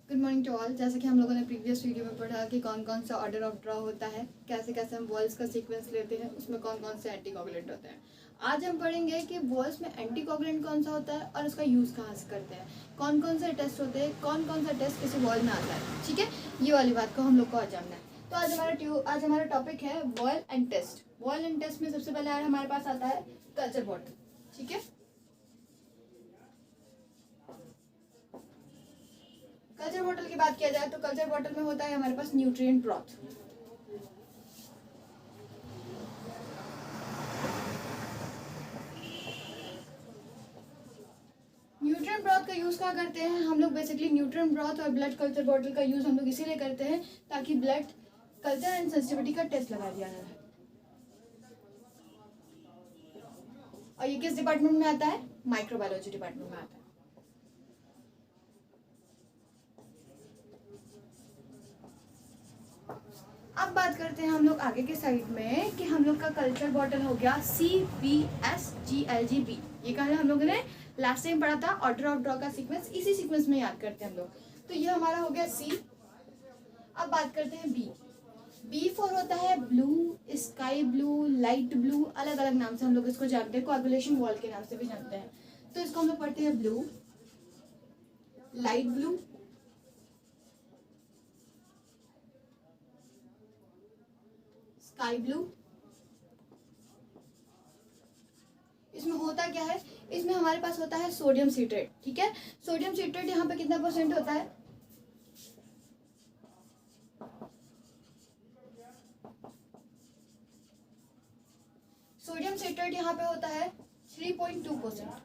Good morning to all. जैसे कि हम लोगों ने प्रीवियस वीडियो में पढ़ा कि कौन कौन सा ऑर्डर ऑफ ड्रॉ होता है, कैसे कैसे हम वॉल्स का सीक्वेंस लेते हैं, उसमें कौन कौन से एंटीकोगुलेंट होते हैं। आज हम पढ़ेंगे कि वॉल्स में एंटीकोगुलेंट कौन सा होता है और उसका यूज़ कहाँ से करते हैं, कौन कौन से टेस्ट होते हैं, कौन कौन सा टेस्ट किसी वॉल में आता है। ठीक है, ये वाली बात को हम लोग को आज जानना है। तो आज हमारा टॉपिक है wall and test. Wall and test में सबसे पहले हमारे पास आता है कल्चर बॉटल। ठीक है, कल्चर बॉटल की बात किया जाए तो कल्चर बॉटल में होता है हमारे पास न्यूट्रिएंट ब्रॉथ। न्यूट्रिएंट ब्रॉथ का यूज़ क्या करते हैं हम लोग? बेसिकली न्यूट्रिएंट ब्रॉथ और ब्लड कल्चर बॉटल का यूज़ हम लोग इसीलिए करते हैं ताकि ब्लड कल्चर एंड सेंसिटिविटी का टेस्ट लगा दिया जाए। और ये किस डिपार्टमेंट में आता है? माइक्रोबायोलॉजी डिपार्टमेंट में आता है। अब बात करते हैं हम लोग आगे के साइड में कि हम लोग का कल्चर बॉटल हो गया CBSGLGB। ये कहा हम लोगों ने लास्ट टाइम पढ़ा था, ऑर्डर ऑफ ड्रॉ का सीक्वेंस इसी सीक्वेंस में याद करते हैं हम लोग। तो ये हमारा हो गया C। अब बात करते हैं B फॉर होता है blue, sky blue, light blue, अलग अलग नाम से हम लोग इसको जानते हैं, कोएगुलेशन वॉल के नाम से भी जानते हैं। तो इसको हम लोग पढ़ते हैं blue, light blue, sky blue. इसमें होता क्या है? इसमें हमारे पास होता है सोडियम सिट्रेट। ठीक है, सोडियम सिट्रेट यहाँ पे कितना % होता है? सोडियम सिट्रेट यहाँ पे होता है 3.2%।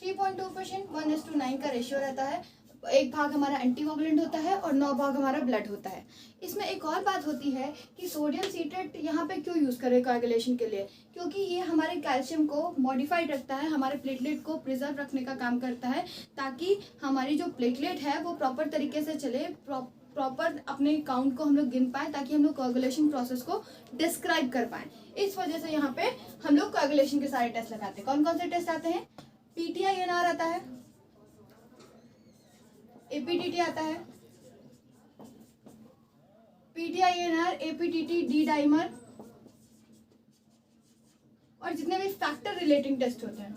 3.2% 1:9 का रेशियो रहता है। एक भाग हमारा एंटीकोगुलेंट होता है और 9 भाग हमारा ब्लड होता है। इसमें एक और बात होती है कि सोडियम सिट्रेट यहाँ पे क्यों यूज़ करें कोएगुलेशन के लिए? क्योंकि ये हमारे कैल्शियम को मॉडिफाइड रखता है, हमारे प्लेटलेट को प्रिजर्व रखने का काम करता है, ताकि हमारी जो प्लेटलेट है वो प्रॉपर तरीके से चले, प्रॉपर अपने काउंट को हम लोग गिन पाए, ताकि हम लोग कोएगुलेशन प्रोसेस को डिस्क्राइब कर पाए। इस वजह से यहाँ पे हम लोग कोएगुलेशन के सारे टेस्ट लगाते हैं। कौन कौन से टेस्ट आते हैं? PTINR आता है, APTT आता है, PTINR, APTT, D डाइमर, और जितने भी फैक्टर रिलेटिंग टेस्ट होते हैं।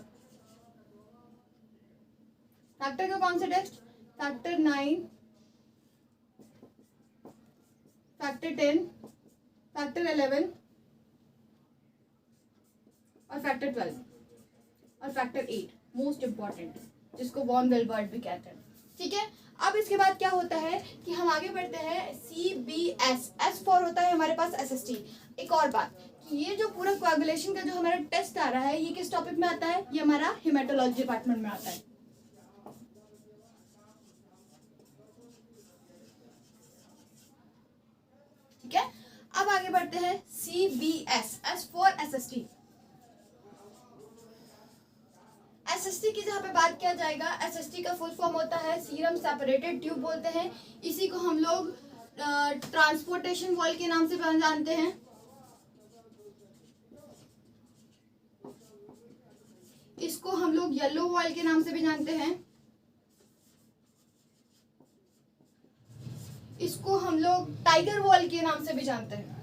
फैक्टर के कौन से टेस्ट? फैक्टर 9, फैक्टर 10, फैक्टर 11 और फैक्टर 12 और फैक्टर 8 मोस्ट इंपॉर्टेंट, जिसको वॉन वेलबर्ट भी कहते हैं। ठीक है, अब इसके बाद क्या होता है कि हम आगे बढ़ते हैं CBS। S फॉर होता है हमारे पास SST। एक और बात कि ये जो पूरा कोएगुलेशन का जो हमारा टेस्ट आ रहा है, ये किस टॉपिक में आता है? ये हमारा हेमेटोलॉजी डिपार्टमेंट में आता है। ठीक है, अब आगे बढ़ते हैं CBS। S for SST। SST की जहाँ पे बात किया जाएगा, SST का फुल फॉर्म होता है सीरम सेपरेटेड ट्यूब बोलते हैं। इसी को हम लोग ट्रांसपोर्टेशन वॉल के नाम से जानते हैं। इसको हम लोग येलो वॉल के नाम से भी जानते हैं। इसको हम लोग टाइगर वॉल के नाम से भी जानते हैं।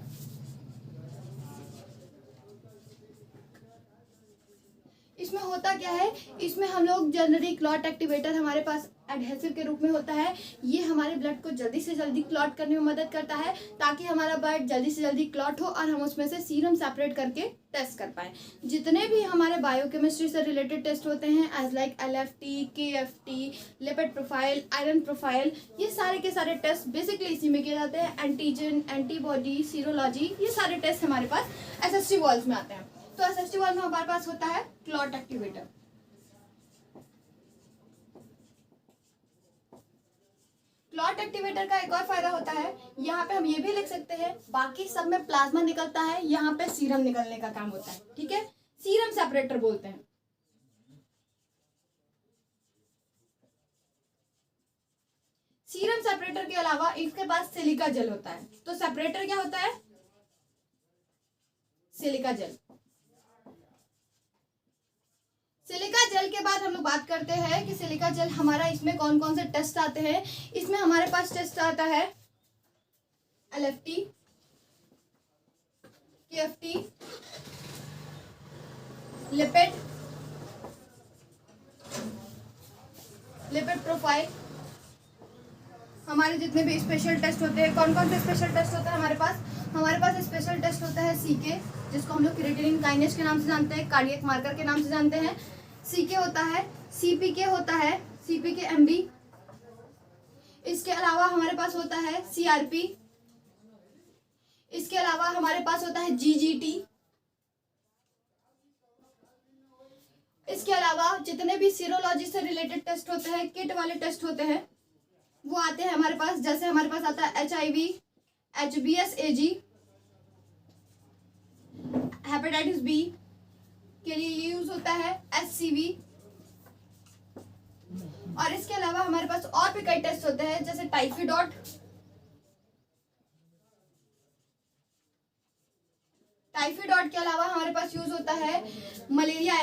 इसमें होता क्या है? इसमें हम लोग जनरली क्लॉट एक्टिवेटर हमारे पास एडहेसिव के रूप में होता है। ये हमारे ब्लड को जल्दी से जल्दी क्लॉट करने में मदद करता है, ताकि हमारा ब्लड जल्दी से जल्दी क्लॉट हो और हम उसमें से सीरम सेपरेट करके टेस्ट कर पाए। जितने भी हमारे बायोकेमिस्ट्री से रिलेटेड टेस्ट होते हैं, as like LFT, KFT, lipid profile, iron profile, ये सारे के सारे टेस्ट बेसिकली इसी में किए जाते हैं। एंटीजन, एंटीबॉडी, सीरोलॉजी, ये सारे टेस्ट हमारे पास SST वॉल्स में आते हैं। तो SST वॉल में हमारे पास होता है क्लॉट एक्टिवेटर। क्लॉट एक्टिवेटर का एक और फायदा होता है, यहाँ पे हम ये भी लिख सकते हैं, बाकी सब में प्लाज्मा निकलता है, यहाँ पे सीरम निकलने का काम होता है। ठीक है, सीरम सेपरेटर बोलते हैं। सीरम सेपरेटर के अलावा इसके पास सिलिका जेल होता है। तो सेपरेटर क्या होता है? Silica gel. सिलिका जेल के बाद हम लोग बात करते हैं कि सिलिका जेल हमारा इसमें कौन कौन से टेस्ट आते हैं। इसमें हमारे पास टेस्ट आता है LFT, KFT, लिपिड प्रोफाइल। हमारे जितने भी स्पेशल टेस्ट होते हैं, कौन कौन से स्पेशल टेस्ट होता है हमारे पास स्पेशल टेस्ट होता है CK, जिसको हम लोग क्रिएटिनिन काइनेज के नाम से जानते हैं, कार्डियक मार्कर के नाम से जानते हैं। CK होता है, CPK होता है, CPK MB। इसके अलावा हमारे पास होता है CRP। इसके अलावा हमारे पास होता है GGT। इसके अलावा जितने भी सीरोलॉजी से रिलेटेड टेस्ट होते हैं, किट वाले टेस्ट होते हैं, वो आते हैं हमारे पास। जैसे हमारे पास आता है HIV, HBsAg, हेपेटाइटिस B के लिए ये यूज होता है HCV। और इसके अलावा हमारे पास और भी कई टेस्ट होते हैं, जैसे टाइफिडॉट, के अलावा हमारे पास यूज होता है मलेरिया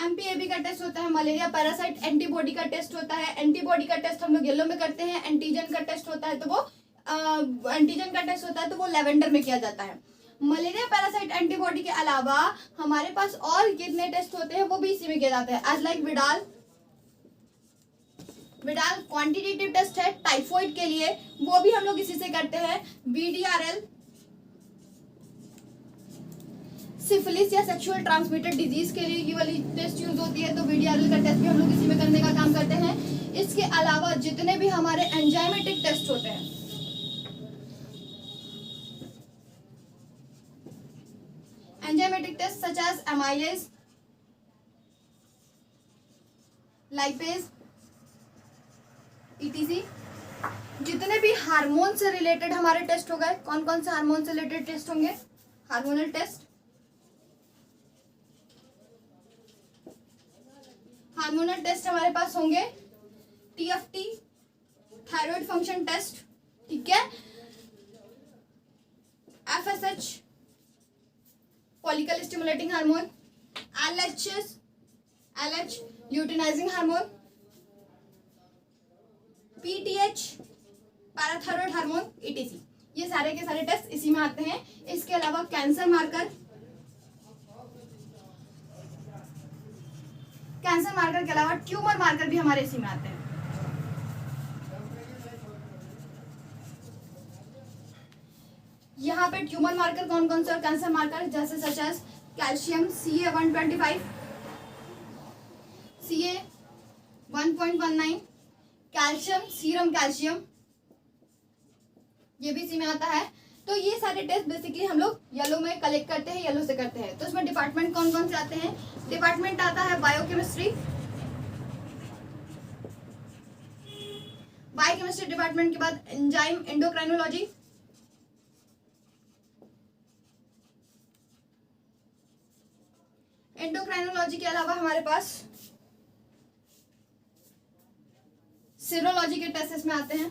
MPAB का टेस्ट होता है, मलेरिया पैरासाइट एंटीबॉडी का टेस्ट होता है। एंटीबॉडी का टेस्ट हम लोग येलो में करते हैं। एंटीजन का टेस्ट होता है तो वो लेवेंडर में किया जाता है। मलेरिया पैरासाइट एंटीबॉडी के अलावा हमारे पास और कितने टेस्ट होते हैं वो भी इसी में किए जाते हैं। As like Widal quantitative test है टाइफॉइड के लिए, वो भी हम लोग इसी से करते हैं। VDRL सिफिलिस या सेक्सुअल ट्रांसमिटेड डिजीज के लिए ये वाली टेस्ट यूज होती है, तो VDRL का टेस्ट भी हम लोग इसी में करने का काम करते हैं। इसके अलावा जितने भी हमारे एंजाइमेटिक टेस्ट होते हैं, enzymatic test such as amylase, lipase, ETC। जितने भी हार्मोन से रिलेटेड हमारे टेस्ट हो गए, कौन कौन से हार्मोन से रिलेटेड टेस्ट होंगे? हार्मोनल टेस्ट, हमारे पास होंगे TFT, थायराइड फंक्शन टेस्ट, ठीक है, FSH, follicle stimulating hormone, LH, luteinizing hormone, PTH, parathyroid hormone, ETC। ये सारे के सारे टेस्ट इसी में आते हैं। इसके अलावा कैंसर मार्कर के अलावा ट्यूमर मार्कर भी हमारे इसी में आते हैं। यहाँ पे ट्यूमर मार्कर कौन कौन से और कैंसर मार्कर जैसे such as calcium CA-125, CA-1.19, calcium, serum calcium, ये भी इसी में आता है। तो ये सारे टेस्ट बेसिकली हम लोग येलो में कलेक्ट करते हैं, येलो से करते हैं। तो इसमें डिपार्टमेंट कौन कौन से आते हैं? डिपार्टमेंट आता है बायोकेमिस्ट्री डिपार्टमेंट के बाद एंजाइम एंडोक्राइनोलॉजी, के अलावा हमारे पास सीरोलॉजी के टेस्ट इसमें आते हैं,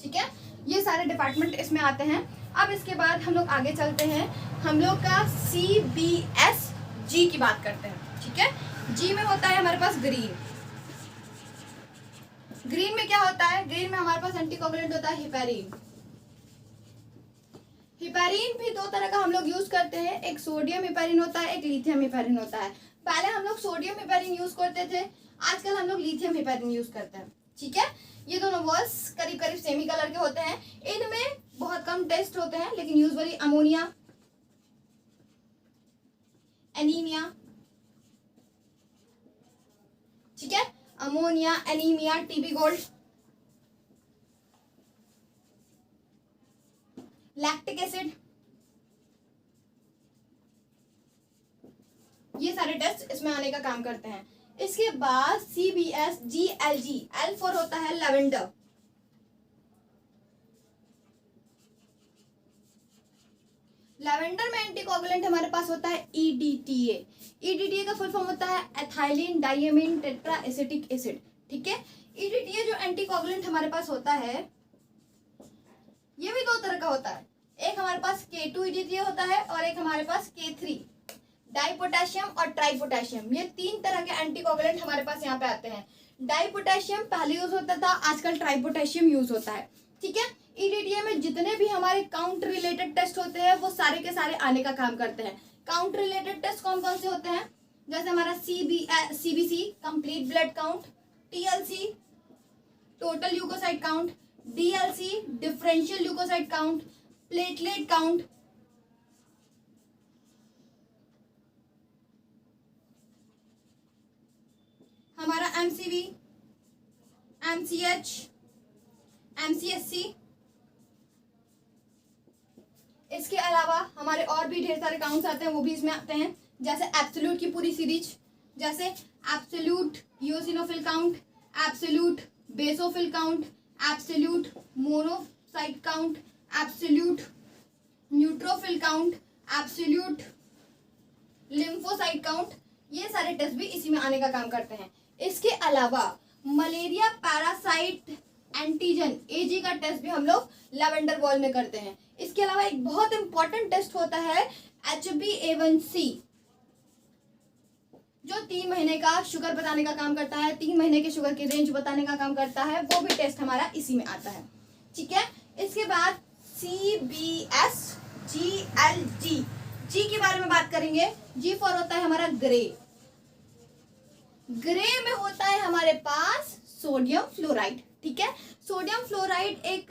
ठीक है। ये सारे डिपार्टमेंट इसमें आते हैं। अब इसके बाद हम लोग आगे चलते हैं, हम लोग का CBSG की बात करते हैं, ठीक है। G में होता है हमारे पास ग्रीन में क्या होता है? ग्रीन में हमारे पास एंटीकोगुलेंट होता है हिपैरिन भी दो तरह का हम लोग यूज करते हैं, एक सोडियम हिपैरिन होता है, एक लिथियम हिपैरिन होता है। पहले हम लोग सोडियम हिपैरिन यूज करते थे, आजकल हम लोग लिथियम हिपैरिन यूज करते हैं, ठीक है। ये दोनों वर्ड्स करीब करीब सेमी कलर के होते हैं, इनमें बहुत कम टेस्ट होते हैं, लेकिन यूजुअली अमोनिया, एनीमिया, ठीक है, ammonia, anaemia, TB gold, lactic acid, ये सारे टेस्ट इसमें आने का काम करते हैं। इसके बाद CBSGLG, L4 होता है लेवेंडर, लेवेंडर में एंटीकोगुलेंट हमारे पास होता है EDTA का फुल फॉर्म होता है ethylene diamine tetra acetic acid, ठीक है। EDTA जो एंटीकोगुलेंट हमारे पास होता है, ये भी दो तरह का होता है, एक हमारे पास K2ED3 होता है और एक हमारे पास K3, डाई पोटेशियम और ट्राई पोटेशियम। ये 3 तरह के एंटीकोगुलेंट हमारे पास यहाँ पे आते हैं। डाई पोटेशियम पहले यूज होता था, आजकल ट्राई पोटेशियम यूज होता है। ठीक है, EDTA में जितने भी हमारे काउंट रिलेटेड टेस्ट होते हैं वो सारे के सारे आने का काम करते हैं। काउंट रिलेटेड टेस्ट कौन कौन से होते हैं? जैसे हमारा CBC complete blood count, TLC total leukocyte count, DLC differential leukocyte count, platelet count, हमारा MCV, MCH, MCSC। इसके अलावा हमारे और भी ढेर सारे काउंट्स आते हैं, वो भी इसमें आते हैं। जैसे एब्सोल्यूट की पूरी सीरीज, जैसे absolute eosinophil count, absolute basophil count, absolute monocyte count, absolute neutrophil count, absolute lymphocyte count. ये सारे टेस्ट भी इसी में आने का काम करते हैं। इसके अलावा मलेरिया पैरासाइट एंटीजन AG का टेस्ट भी हम लोग लैवेंडर वॉल में करते हैं। इसके अलावा एक बहुत इंपॉर्टेंट टेस्ट होता है HbA1c, जो 3 महीने का शुगर बताने का काम करता है, 3 महीने के शुगर की रेंज बताने का काम करता है। वो भी टेस्ट हमारा इसी में आता है। ठीक है, इसके बाद CBS GLG, जी के बारे में बात करेंगे। G फॉर होता है हमारा ग्रे। ग्रे में होता है हमारे पास सोडियम फ्लोराइड। ठीक है, सोडियम फ्लोराइड एक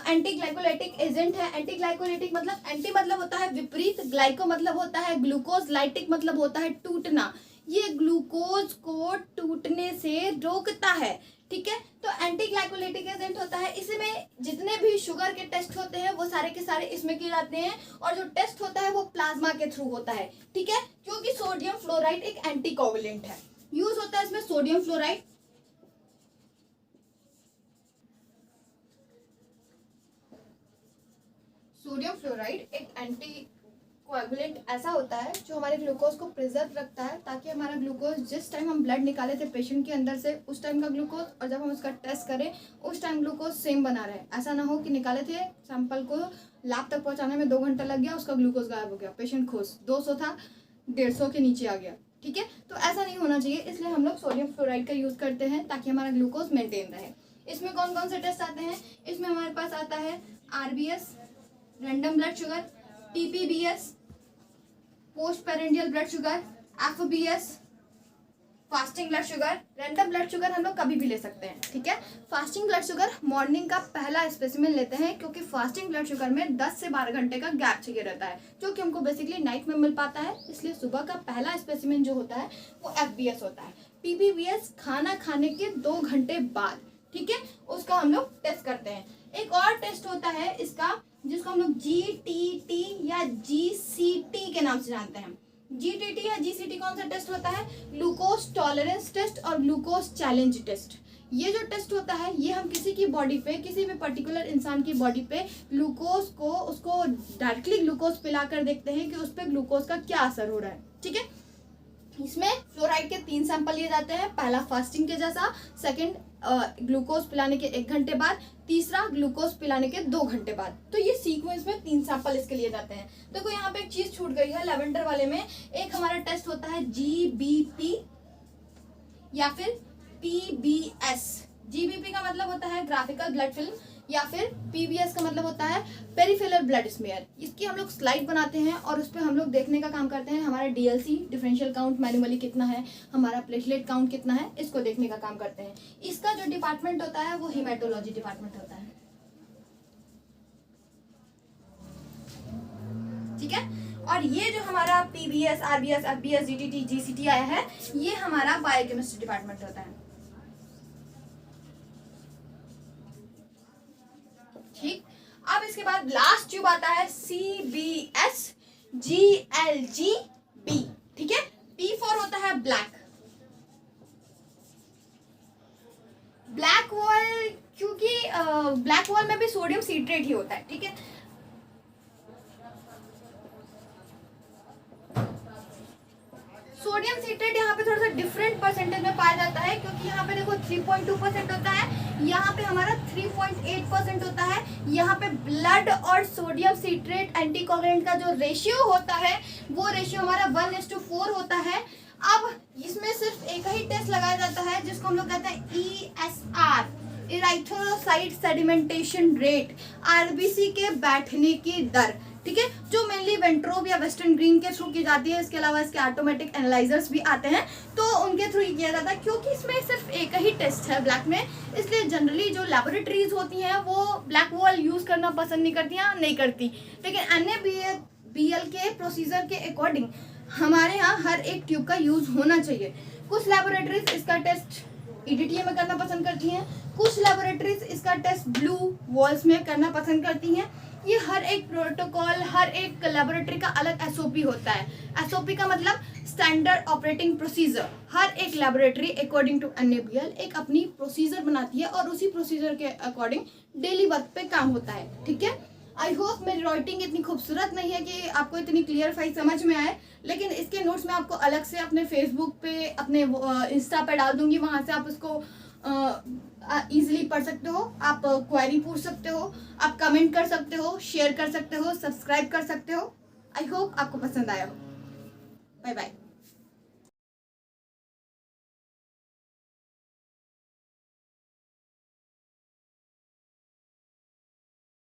एंटी ग्लाइकोलाइटिक एजेंट है। एंटी ग्लाइकोलाइटिक मतलब एंटी मतलब होता है विपरीत, ग्लाइको मतलब होता है ग्लूकोज, लाइटिक मतलब होता है टूटना। ये ग्लूकोज को टूटने से रोकता है। ठीक है, तो एंटी ग्लाइकोलाइटिक एजेंट होता है। इसमें जितने भी शुगर के टेस्ट होते हैं वो सारे के सारे इसमें किए जाते हैं, और जो टेस्ट होता है वो प्लाज्मा के थ्रू होता है। ठीक है, क्योंकि सोडियम फ्लोराइड एक एंटीकोगुलेंट है। यूज होता है इसमें सोडियम फ्लोराइड। सोडियम फ्लोराइड एक एंटीकोएगुलेंट ऐसा होता है जो हमारे ग्लूकोज को प्रिजर्व रखता है, ताकि हमारा ग्लूकोज जिस टाइम हम ब्लड निकाले थे पेशेंट के अंदर से उस टाइम का ग्लूकोज, और जब हम उसका टेस्ट करें उस टाइम ग्लूकोज सेम बना रहे। ऐसा ना हो कि निकाले थे सैंपल को लैब तक पहुंचाने में 2 घंटा लग गया, उसका ग्लूकोज गायब हो गया, पेशेंट खुश, 200 था 150 के नीचे आ गया। ठीक है, तो ऐसा नहीं होना चाहिए, इसलिए हम लोग सोडियम फ्लोराइड का यूज करते हैं ताकि हमारा ग्लूकोज मेंटेन रहे। इसमें कौन कौन से टेस्ट आते हैं? इसमें हमारे पास आता है RBS random blood sugar, TPBS post prandial blood sugar, FBS fasting blood sugar. Random blood sugar हम लोग कभी भी ले सकते हैं। ठीक है, फास्टिंग ब्लड शुगर मॉर्निंग का पहला स्पेसिमेन लेते हैं, क्योंकि फास्टिंग ब्लड शुगर में 10 से 12 घंटे का गैप चाहिए रहता है, जो कि हमको बेसिकली नाइट में मिल पाता है। इसलिए सुबह का पहला स्पेसिमेन जो होता है वो FBS होता है। PPBS खाना खाने के 2 घंटे बाद। ठीक है, उसका हम लोग टेस्ट करते हैं। एक और टेस्ट होता है इसका, जिसको हम लोग GTT या GCT के नाम से जानते हैं। GTT या GCT कौन सा टेस्ट होता है? ग्लूकोज टॉलरेंस टेस्ट और ग्लूकोज चैलेंज टेस्ट। ये जो टेस्ट होता है ये हम किसी की बॉडी पे, किसी भी पर्टिकुलर इंसान की बॉडी पे ग्लूकोज को, उसको डायरेक्टली ग्लूकोज पिलाकर देखते हैं कि उस पर ग्लूकोज का क्या असर हो रहा है। ठीक है, इसमें फ्लोराइड के 3 सैंपल लिए जाते हैं। पहला फास्टिंग के जैसा, सेकंड ग्लूकोज पिलाने के 1 घंटे बाद, तीसरा ग्लूकोज पिलाने के 2 घंटे बाद। तो ये सीक्वेंस में 3 सैंपल इसके लिए जाते हैं। देखो यहाँ पे एक चीज छूट गई है लैवेंडर वाले में। एक हमारा टेस्ट होता है GBP या फिर PBS। GBP का मतलब होता है ग्राफिकल ब्लड फिल्म, या फिर PBS का मतलब होता है पेरिफेरल ब्लड स्मेयर। इसकी हम लोग स्लाइड बनाते हैं और उस पर हम लोग देखने का काम करते हैं हमारा DLC डिफरेंशियल काउंट मैनुअली कितना है, हमारा प्लेटलेट काउंट कितना है, इसको देखने का काम करते हैं। इसका जो डिपार्टमेंट होता है वो हेमेटोलॉजी डिपार्टमेंट होता है। ठीक है, और ये जो हमारा PBS, RBS, FBS, GTT, GCT आया है, ये हमारा बायोकेमिस्ट्री डिपार्टमेंट होता है। ठीक, अब इसके बाद लास्ट ट्यूब आता है CBS GLGB। ठीक है, P फॉर होता है ब्लैक। ब्लैक वॉल, क्योंकि ब्लैक वॉल में भी सोडियम सीट्रेट ही होता है। ठीक है, सोडियम सिट्रेट यहाँ पे थोड़ा सा डिफरेंट परसेंटेज में पाया जाता है, क्योंकि यहाँ पे देखो 3.2% होता है, यहाँ पे हमारा 3.8% होता है। यहाँ पे ब्लड और सोडियम सिट्रेट एंटीकोगुलेंट का जो रेशियो होता है वो रेशियो हमारा 1:4 होता है। अब इसमें सिर्फ एक ही टेस्ट लगाया जाता है जिसको हम लोग कहते हैं ESR, इराइथ्रोसाइट सेडिमेंटेशन रेट, आरबीसी के बैठने की दर, ठीक है, जो मेनली वेंट्रोब या वेस्टर्न ग्रीन के थ्रू की जाती है। इसके अलावा इसके ऑटोमेटिक एनालाइजर्स भी आते हैं, तो उनके थ्रू ही किया जाता है। क्योंकि इसमें सिर्फ एक ही टेस्ट है ब्लैक में, इसलिए जनरली जो लेबोरेटरीज होती हैं वो ब्लैक वॉल यूज करना पसंद नहीं करती। लेकिन NABL के प्रोसीजर के अकॉर्डिंग हमारे यहाँ हर एक ट्यूब का यूज होना चाहिए। कुछ लेबोरेटरीज इसका टेस्ट EDTA में करना पसंद करती हैं, कुछ लेबोरेटरीज इसका टेस्ट ब्लू वॉल्स में करना पसंद करती हैं। ये हर एक प्रोटोकॉल, हर एक लेबोरेटरी का अलग SOP होता है। SOP का मतलब स्टैंडर्ड ऑपरेटिंग प्रोसीजर। हर एक लेबोरेटरी अकॉर्डिंग टू NABL एक अपनी प्रोसीजर बनाती है और उसी प्रोसीजर के अकॉर्डिंग डेली वर्क पे काम होता है, ठीक है। आई होप मेरी राइटिंग इतनी खूबसूरत नहीं है कि आपको इतनी क्लियर समझ में आए, लेकिन इसके नोट्स मैं आपको अलग से अपने फेसबुक पे, अपने इंस्टा पे डाल दूंगी, वहाँ से आप उसको इजीली पढ़ सकते हो। आप क्वेरी पूछ सकते हो, आप कमेंट कर सकते हो, शेयर कर सकते हो, सब्सक्राइब कर सकते हो। आई होप आपको पसंद आया हो। Bye bye.